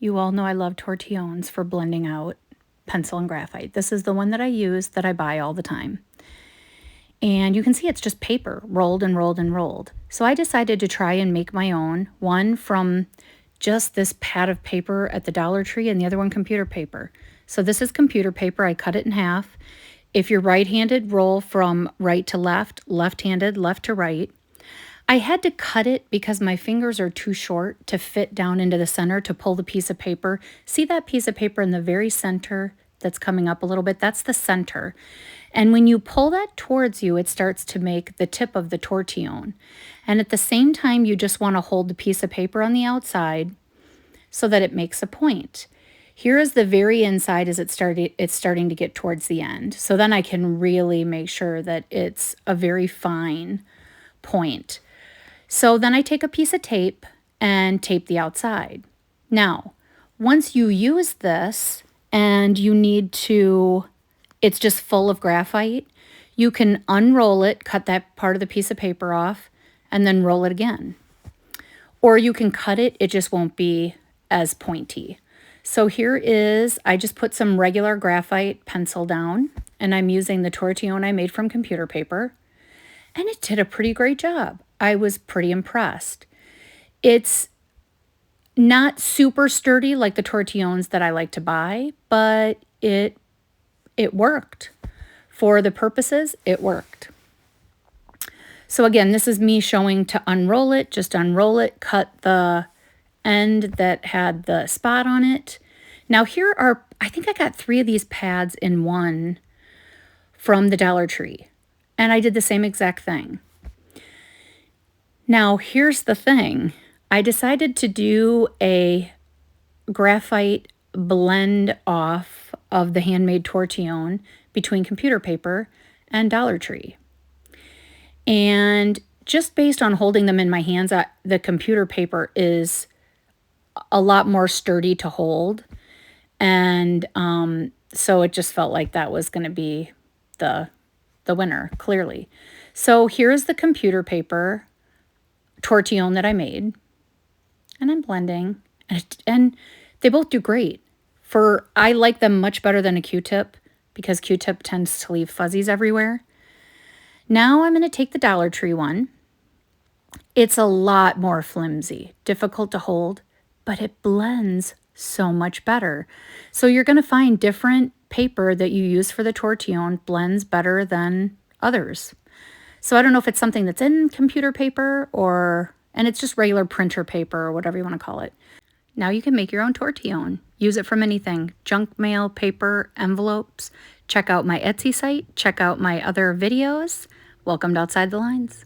You all know I love tortillons for blending out pencil and graphite. This is the one that I use, that I buy all the time. And you can see it's just paper, rolled and rolled and rolled. So I decided to try and make my own, one from just this pad of paper at the Dollar Tree and the other one computer paper. So this is computer paper. I cut it in half. If you're right-handed, roll from right to left, left-handed, left to right. I had to cut it because my fingers are too short to fit down into the center to pull the piece of paper. See that piece of paper in the very center that's coming up a little bit? That's the center. And when you pull that towards you, it starts to make the tip of the tortillon. And at the same time, you just want to hold the piece of paper on the outside so that it makes a point. Here is the very inside as it's starting to get towards the end. So then I can really make sure that it's a very fine point. So then I take a piece of tape and tape the outside. Now, once you use this and you need to, it's just full of graphite, you can unroll it, cut that part of the piece of paper off, and then roll it again. Or you can cut it, it just won't be as pointy. So here is, I just put some regular graphite pencil down, and I'm using the tortillon I made from computer paper, and it did a pretty great job. I was pretty impressed. It's not super sturdy like the tortillons that I like to buy, but it worked. For the purposes, it worked. So again, this is me showing to unroll it. Just unroll it, cut the end that had the spot on it. Now here are, I think I got 3 of these pads in one from the Dollar Tree. And I did the same exact thing. Now, here's the thing. I decided to do a graphite blend off of the handmade tortillon between computer paper and Dollar Tree. And just based on holding them in my hands, the computer paper is a lot more sturdy to hold. And so it just felt like that was going to be the winner, clearly. So here's the computer paper tortillon that I made, and I'm blending, and they both do great. I like them much better than a Q-tip because Q-tip tends to leave fuzzies everywhere. Now I'm going to take the Dollar Tree one. It's a lot more flimsy, difficult to hold, but it blends so much better. So you're going to find different paper that you use for the tortillon blends better than others. So I don't know if it's something that's in computer paper and it's just regular printer paper or whatever you want to call it. Now you can make your own tortillon. Use it from anything, junk mail, paper, envelopes. Check out my Etsy site. Check out my other videos. Welcome to Outside the Lines.